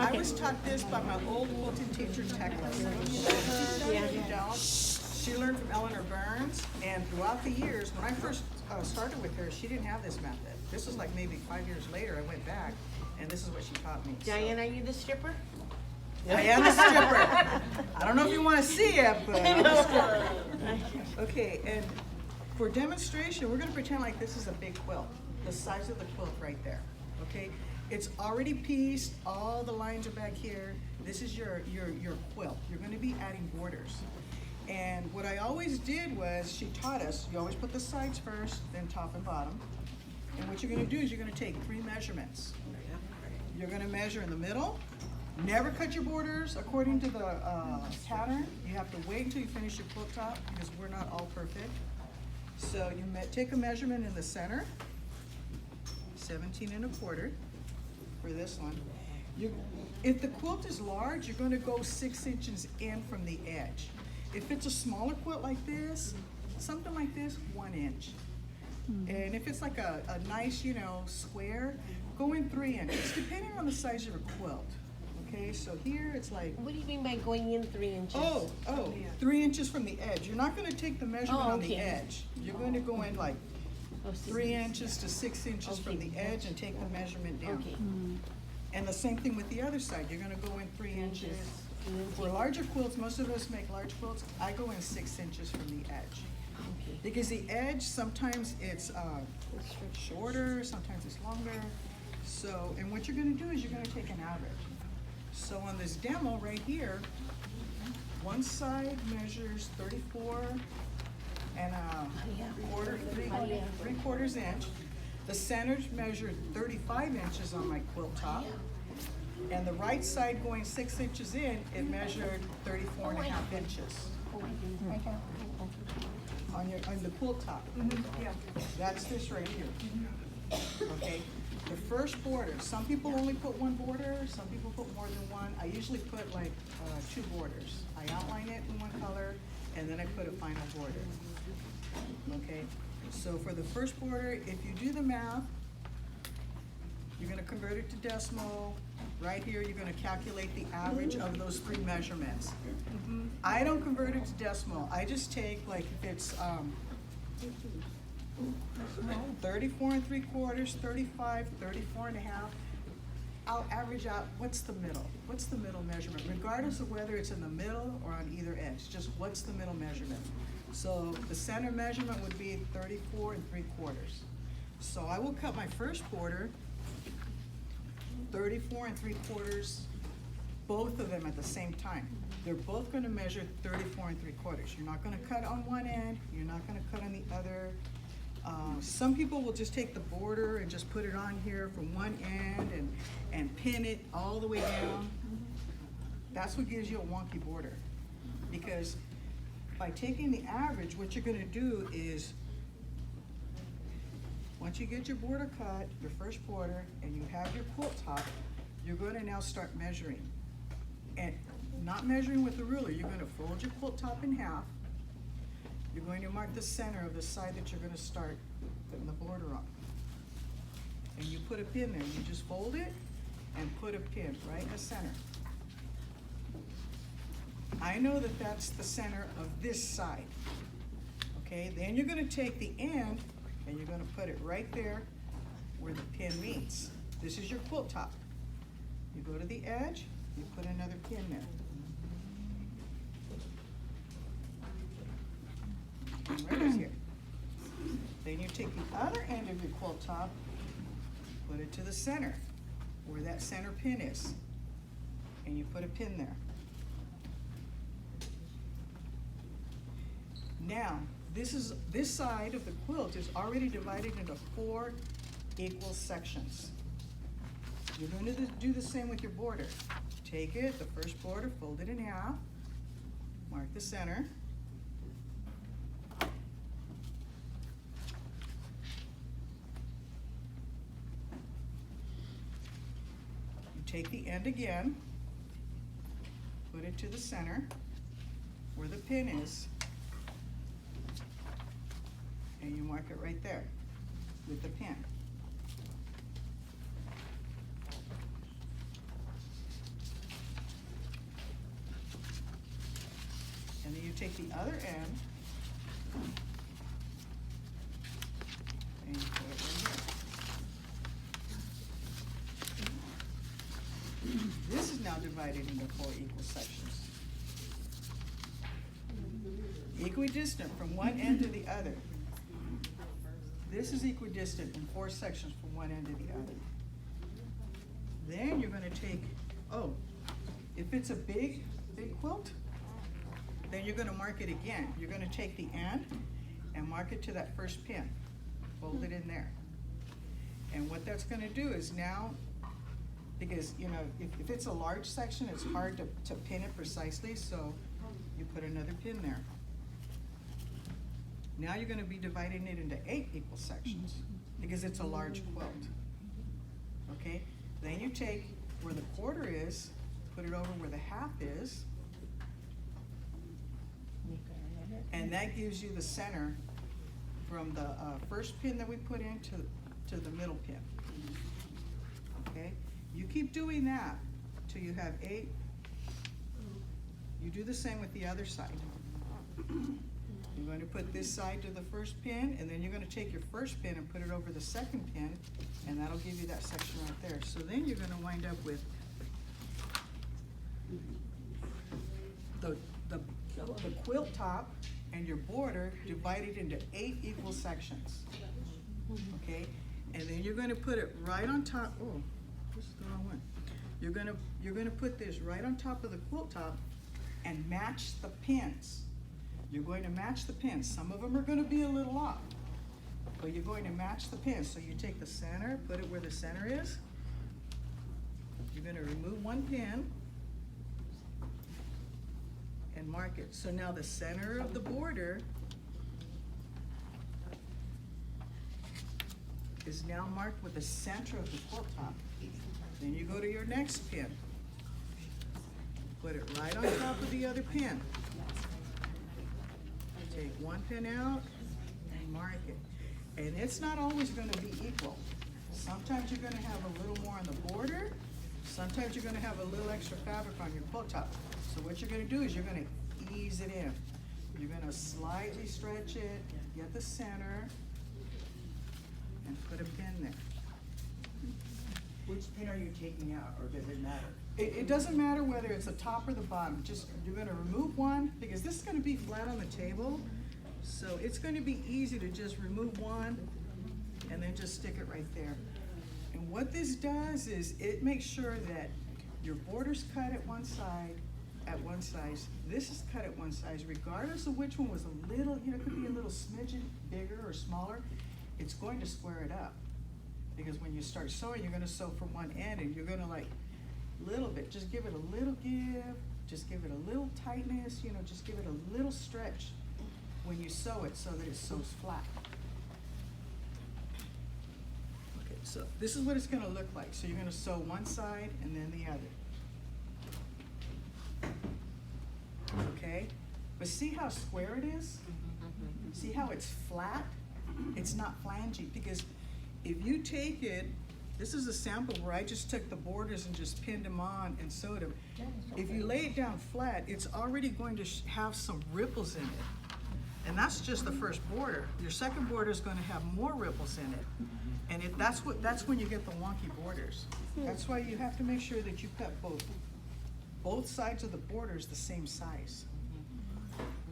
I was taught this by my old quilting teacher, Techless. Yeah. You don't? She learned from Eleanor Burns, and throughout the years, when I first started with her, she didn't have this method. This was like maybe 5 years later, I went back, and this is what she taught me. So. Diane, are you the stripper? I am a stripper. I don't know if you want to see it, but I'm a stripper. Okay, and for demonstration, we're going to pretend like this is a big quilt, the size of the quilt right there. Okay, it's already pieced. All the lines are back here. This is your quilt. You're going to be adding borders. And what I always did was, she taught us, you always put the sides first, then top and bottom. And what you're going to do is you're going to take 3 measurements. You're going to measure in the middle. Never cut your borders according to the pattern. You have to wait until you finish your quilt top because we're not all perfect. So you take a measurement in the center, 17 1/4 for this one. If the quilt is large, you're going to go 6 inches in from the edge. If it's a smaller quilt like this, something like this, 1 inch. And if it's like a nice, square, go in 3 inches, depending on the size of your quilt. Okay, so here it's like. What do you mean by going in 3 inches? Oh, 3 inches from the edge. You're not going to take the measurement on the edge. You're going to go in like 3 inches to 6 inches from the edge and take the measurement down. Okay. And the same thing with the other side. You're going to go in 3 inches. For larger quilts, most of us make large quilts. I go in 6 inches from the edge. Okay. Because the edge, sometimes it's shorter, sometimes it's longer. So, and what you're going to do is you're going to take an average. So on this demo right here, one side measures 34 and three quarters inch. The center measured 35 inches on my quilt top. And the right side going 6 inches in, it measured 34.5 inches. On the quilt top. Yeah. That's this right here. Okay. The first border, some people only put 1 border, some people put more than 1. I usually put like 2 borders. I outline it in 1 color, and then I put a final border. Okay, so for the first border, if you do the math, you're gonna convert it to decimal. Right here, you're gonna calculate the average of those 3 measurements. I don't convert it to decimal. I just take, like, if it's 34 3/4, 35, 34.5. I'll average out what's the middle. What's the middle measurement? Regardless of whether it's in the middle or on either edge, just what's the middle measurement? So the center measurement would be 34 3/4. So I will cut my first border, 34 3/4, both of them at the same time. They're both going to measure 34 3/4. You're not going to cut on one end. You're not going to cut on the other. Some people will just take the border and just put it on here from one end and pin it all the way down. That's what gives you a wonky border. Because by taking the average, what you're going to do is, once you get your border cut, your first border, and you have your quilt top, you're going to now start measuring. And not measuring with the ruler, you're going to fold your quilt top in half. You're going to mark the center of the side that you're going to start putting the border on. And you put a pin there. You just fold it and put a pin right in the center. I know that that's the center of this side. Okay, then you're going to take the end and you're going to put it right there where the pin meets. This is your quilt top. You go to the edge, you put another pin there. Right is here. Then you take the other end of your quilt top, put it to the center, where that center pin is, and you put a pin there. Now, this side of the quilt is already divided into 4 equal sections. You're going to do the same with your border. Take it, the first border, fold it in half, mark the center. Take the end again, put it to the center where the pin is, and you mark it right there with the pin. take the other end and you put it in here. This is now divided into 4 equal sections. Equidistant from one end to the other. This is equidistant in 4 sections from one end to the other. Then you're gonna take, oh, if it's a big quilt, then you're gonna mark it again. You're gonna take the end and mark it to that first pin. Fold it in there. And what that's gonna do is now, because you know, if it's a large section, it's hard to pin it precisely, so you put another pin there. Now you're gonna be dividing it into 8 equal sections, because it's a large quilt. Okay? Then you take where the quarter is, put it over where the half is, and that gives you the center from the first pin that we put in to the middle pin. Okay? You keep doing that till you have 8. You do the same with the other side. You're going to put this side to the first pin, and then you're going to take your first pin and put it over the second pin, and that'll give you that section right there. So then you're going to wind up with the quilt top and your border divided into 8 equal sections. Okay? And then you're going to put it right on top. Oh, this is the wrong one. You're going to put this right on top of the quilt top and match the pins. You're going to match the pins. Some of them are going to be a little off, but you're going to match the pins. So you take the center, put it where the center is. You're going to remove one pin and mark it. So now the center of the border is now marked with the center of the quilt top. Then you go to your next pin. Put it right on top of the other pin. Take one pin out and mark it. And it's not always going to be equal. Sometimes you're going to have a little more on the border. Sometimes you're going to have a little extra fabric on your quilt top. So what you're going to do is you're going to ease it in. You're going to slightly stretch it, get the center, and put a pin there. Which pin are you taking out, or does it matter? It doesn't matter whether it's the top or the bottom. Just, you're going to remove one, because this is going to be flat on the table. So it's going to be easy to just remove one and then just stick it right there. And what this does is it makes sure that your border's cut at one side, at one size. This is cut at one size, regardless of which one was a little, you know, it could be a little smidgen bigger or smaller. It's going to square it up. Because when you start sewing, you're going to sew from one end, and you're going to like little bit, just give it a little give, just give it a little tightness, you know, just give it a little stretch when you sew it so that it sews flat. Okay, so this is what it's going to look like. So you're going to sew one side and then the other. Okay, but see how square it is? See how it's flat? It's not flangey, because if you take it, this is a sample where I just took the borders and just pinned them on and sewed them. If you lay it down flat, it's already going to have some ripples in it. And that's just the first border. Your second border is going to have more ripples in it. And that's when you get the wonky borders. That's why you have to make sure that you cut both sides of the borders the same size.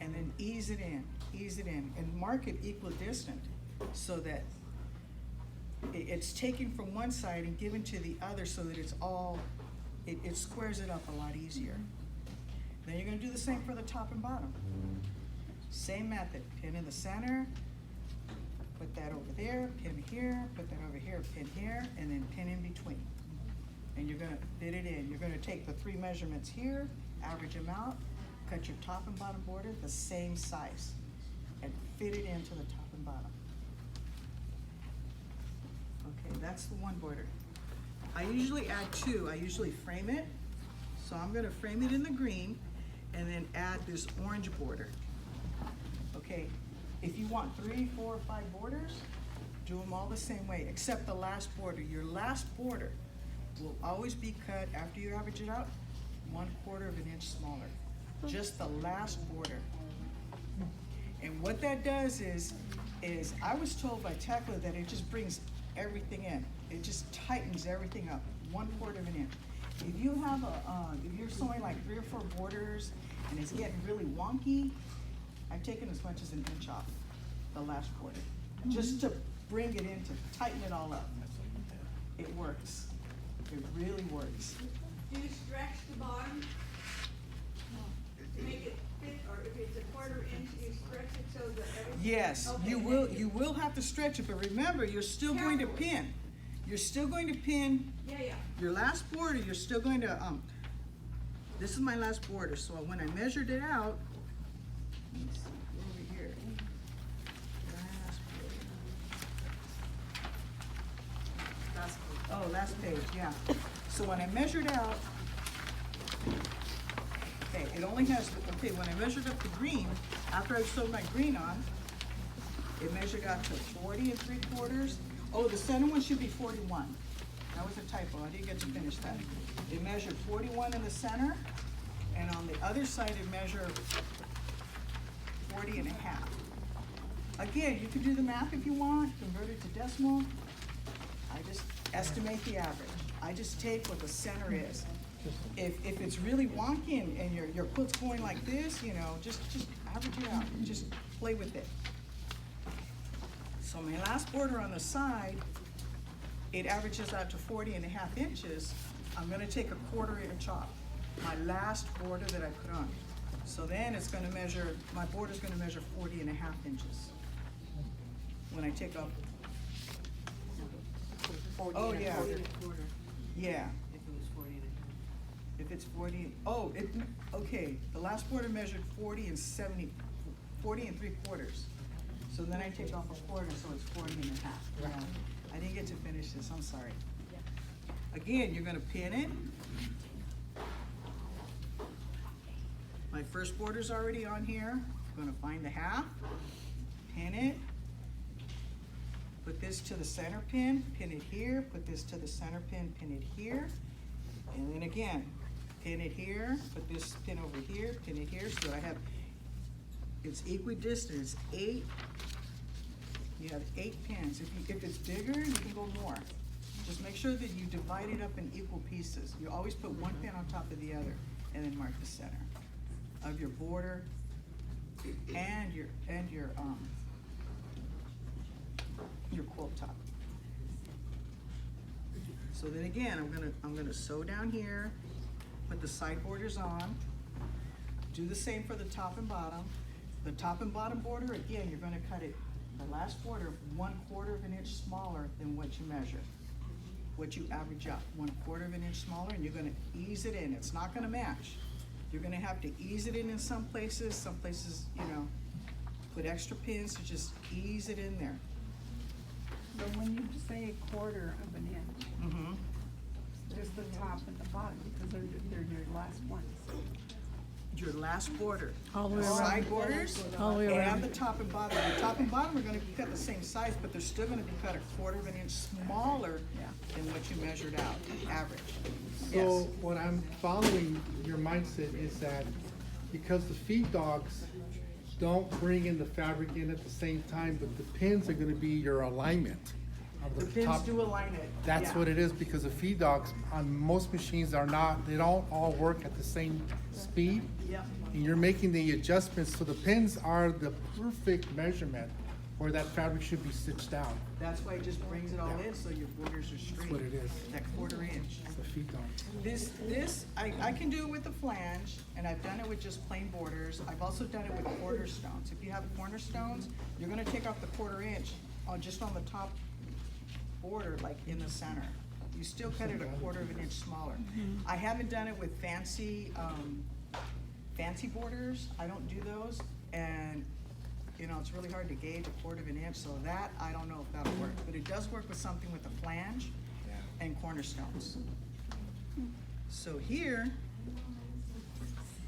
And then ease it in, and mark it equidistant so that it's taken from one side and given to the other, so that it's all, it squares it up a lot easier. Then you're going to do the same for the top and bottom. Same method, pin in the center, put that over there, pin here, put that over here, pin here, and then pin in between. And you're going to fit it in. You're going to take the 3 measurements here, average them out, cut your top and bottom border the same size, and fit it into the top and bottom. Okay, that's the one border. I usually add 2. I usually frame it. So I'm going to frame it in the green and then add this orange border. Okay, if you want 3, 4, 5 borders, do them all the same way, except the last border. Your last border will always be cut, after you average it out, 1/4 of an inch smaller. just the last border. And what that does is I was told by Tekla that it just brings everything in. It just tightens everything up, 1/4 of an inch. If you have if you're sewing like 3 or 4 borders and it's getting really wonky, I've taken as much as an inch off the last border, just to bring it in, to tighten it all up. It works. It really works. Do you stretch the bottom to make it fit, or if it's a 1/4 inch, you stretch it so that everything? Yes, Okay, you will have to stretch it, but remember, you're still going to pin. You're still going to pin Yeah. your last border. You're still going to, this is my last border, so when I measured it out, let me see, over here. Last border. Oh, last page, yeah. So when I measured out, okay, it only has, okay, when I measured up the green, after I sewed my green on, it measured out to 40 3/4. Oh, the center one should be 41. That was a typo, I didn't get to finish that. It measured 41 in the center, and on the other side it measured 40 1/2. Again, you can do the math if you want, convert it to decimal. I just estimate the average. I just take what the center is. If it's really wonky and your quilt's going like this, you know, just average it out, just play with it. So my last border on the side, it averages out to 40 1/2 inches. I'm gonna take a 1/4 inch off, my last border that I put on. So then it's gonna measure, my border's gonna measure 40 1/2 inches. When I take off, 40 Oh, and a yeah. quarter. yeah, If it was 40 and a if it's 40, oh, okay, the last border measured 40 and 3/4. So then I take off a 1/4, so it's 40 1/2. Yeah. I didn't get to finish this, I'm sorry. Again, you're gonna pin it. My first border's already on here. I'm gonna find the half, pin it. Put this to the center pin it here, put this to the center pin it here. And then again, pin it here, put this pin over here, pin it here, so I have, it's equidistant, it's 8. You have 8 pins. If it's bigger, you can go more. Just make sure that you divide it up in equal pieces. You always put one pin on top of the other, and then mark the center of your border and your quilt top. So then again, I'm gonna sew down here, put the side borders on, do the same for the top and bottom. The top and bottom border, again, you're gonna cut it, the last border, 1/4 of an inch smaller than what you measure. What you average up, 1/4 of an inch smaller, and you're gonna ease it in. It's not gonna match. You're gonna have to ease it in some places, you know, put extra pins to just ease it in there. But when you say 1/4 of an inch, Mm-hmm. just the top and the bottom, because they're your last ones. Your last border. All the way Side around. borders All the way and around. the top and bottom. The top and bottom are gonna be cut the same size, but they're still gonna be cut 1/4 of an inch smaller than what you measured out, average. So Yes. what I'm following your mindset is that because the feed dogs don't bring in the fabric in at the same time, but the pins are gonna be your alignment of The the pins top. do align it. That's yeah. what it is, because the feed dogs on most machines they don't all work at the same speed. Yep. And you're making the adjustments, so the pins are the perfect measurement where that fabric should be stitched down. That's why it just brings it all in, so your borders are straight. That's what it is. That 1/4 inch. It's the feed dog. This, I can do it with a flange, and I've done it with just plain borders. I've also done it with cornerstones. If you have cornerstones, you're gonna take off the 1/4 inch just on the top border, like in the center. You still cut it 1/4 of an inch smaller. I haven't done it with fancy borders. I don't do those, and you know, it's really hard to gauge 1/4 of an inch, so that, I don't know if that'll work. But it does work with something with a flange and cornerstones. So here,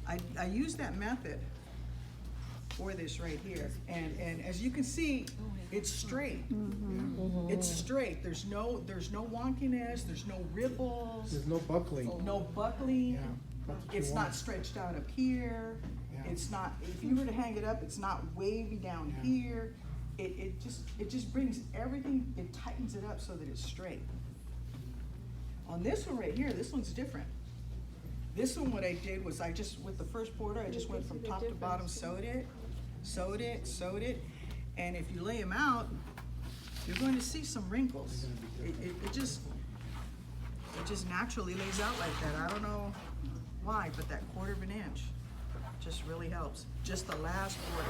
I use that method for this right here. And as you can see, it's straight. It's straight. There's no wonkiness, there's no ripples, There's no buckling. no buckling. Yeah. That's what you It's want. not stretched out up here. Yeah. It's not, if you were to hang it up, it's not wavy down Yeah. here. It just brings everything, it tightens it up so that it's straight. On this one right here, this one's different. This one, what I did was I just, with the first border, I just went from top to bottom, sewed it, and if you lay them out, you're going to see some wrinkles. It just naturally lays out like that. I don't know why, but that 1/4 of an inch just really helps. Just the last border.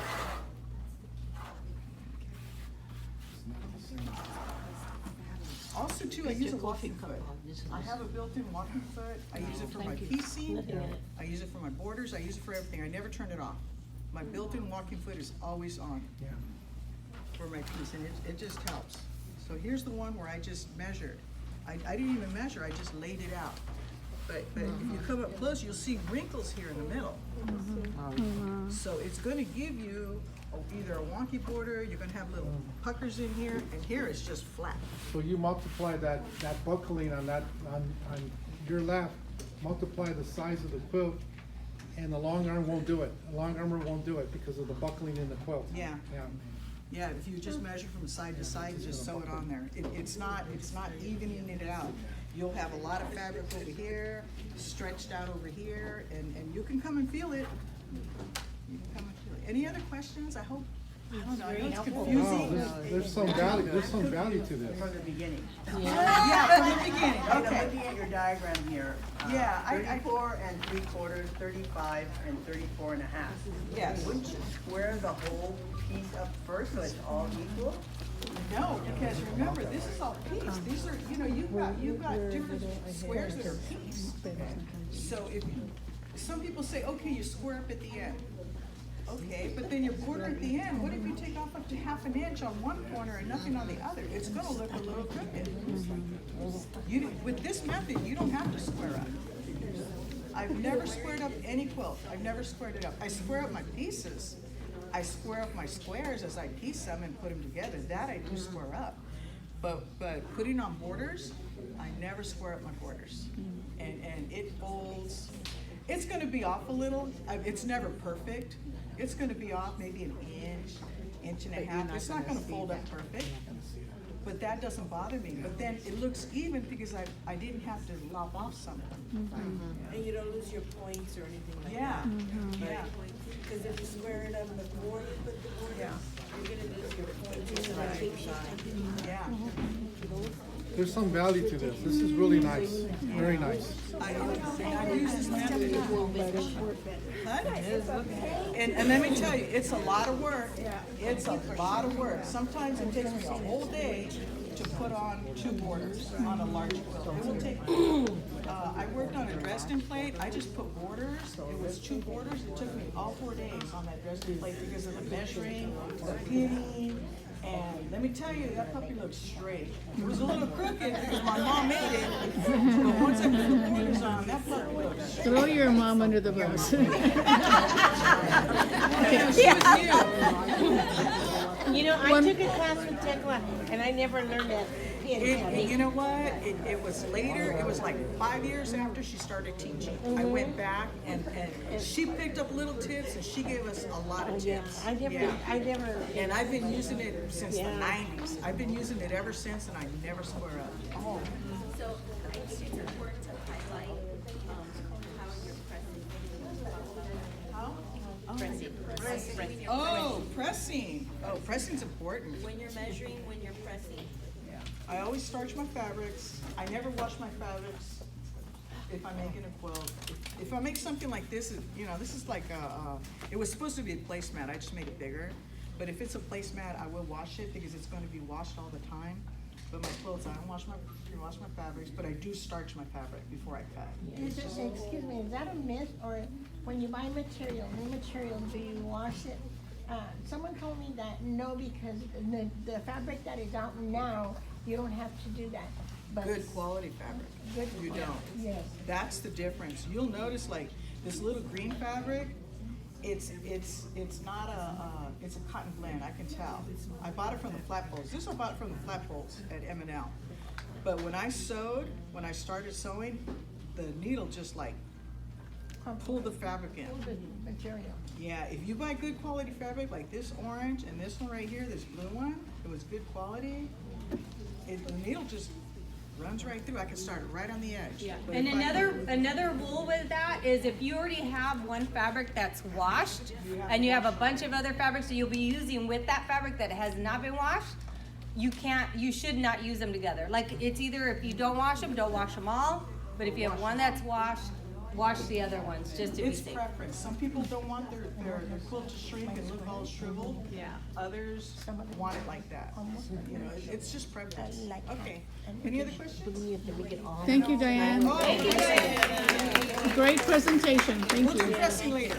Also too, I use a walking foot. I have a built-in walking foot. I use it for my piecing. I use it for my borders. I use it for everything. I never turn it off. My built-in walking foot is always on Yeah. for my piece, and it just helps. So here's the one where I just measured. I didn't even measure, I just laid it out. But if you come up close, you'll see wrinkles here in the middle. So it's gonna give you either a wonky border, you're gonna have little puckers in here, and here it's just flat. So you multiply that buckling on your left, multiply the size of the quilt, and the long arm won't do it. The long armor won't do it because of the buckling in the quilt. Yeah. Yeah. Yeah, if you just measure from side to side and just sew it on there. It's not evening it out. You'll have a lot of fabric over here, stretched out over here, and you can come and feel it. You can come and feel it. Any other questions? I hope, I don't know, I know it's Oh, confusing. there's some value to this. From the beginning. Yeah, from the beginning, I'm okay. looking at your diagram here. Yeah, I- 34 3/4, 35 and 34 1/2. Yes. Wouldn't you square the whole piece up first so it's all equal? No, because remember, this is all pieced. These are, you've got different squares that are pieced. So some people say, okay, you square up at the end. Okay, but then your border at the end, what if you take off up to 1/2 inch on one corner and nothing on the other? It's gonna look a little crooked. With this method, you don't have to square up. I've never squared up any quilt. I've never squared it up. I square up my pieces. I square up my squares as I piece them and put them together. That I do square up. But putting on borders, I never square up my borders. And it folds. It's gonna be off a little. It's never perfect. It's gonna be off maybe an inch and a half. It's not gonna fold up perfect. But that doesn't bother me. But then it looks even because I didn't have to lop off some. And you don't lose your points or anything like Yeah, that. yeah. Because if you square it up before you put the border, Yeah. you're gonna lose your points on the big side. Yeah. There's some value to this. This is really nice, very nice. I use this method. Huh? And let me tell you, it's a lot of work. It's a lot of work. Sometimes it takes me a whole day to put on 2 borders on a large quilt. It will take, I worked on a Dresden plate. I just put borders. It was 2 borders. It took me all 4 days on that Dresden plate because of the measuring, the pinning. And let me tell you, that puppy looks straight. It was a little crooked because my mom made it, but once I put the borders on, that puppy looks straight. Throw your mom under the bus. Yeah, she was you. You know, I took a class with Tekla, and I never learned that pin You technique. know what? It was later. It was like 5 years after she started teaching. I went back and she picked up little tips and she gave us a lot of Yeah, tips. I never. And I've been using it since the Yeah. 90s. I've been using it ever since, and I never square up. Oh. So I think it's important to highlight how you're pressing. Pressing. Oh, pressing. Oh, pressing's important. When you're measuring, when you're pressing. I always starch my fabrics. I never wash my fabrics if I'm making a quilt. If I make something like this, this is like it was supposed to be a placemat. I just made it bigger. But if it's a placemat, I will wash it because it's going to be washed all the time. But my quilts, I don't wash my fabrics, but I do starch my fabric before I cut. Excuse me, is that a myth, or when you buy material, new material, do you wash it? Someone told me that no, because the fabric that is out now, you don't have to do that. But Good quality fabric. Good You quality, don't. yes. That's the difference. You'll notice like this little green fabric, it's not it's a cotton blend, I can tell. I bought it from the flat folds. This I bought from the flat folds at M&L. But when I started sewing, the needle just like pull the fabric in. Pull the material. Yeah, if you buy good quality fabric, like this orange and this one right here, this blue one, it was good quality, the needle just runs right through. I can start it right on the edge. Yeah, But and if I- another rule with that is if you already have one fabric that's washed and you have a bunch of other fabrics that you'll be using with that fabric that has not been washed, you should not use them together. Like it's either if you don't wash them all, but if you have one that's washed, wash the other ones just to be It's safe. preference. Some people don't want their quilt to shrink and look all shriveled. Yeah. Others want it like that. You know, it's just preference. Okay. Any other questions? Thank you, Diane. Oh, Great presentation, thank we'll do you. dressing later.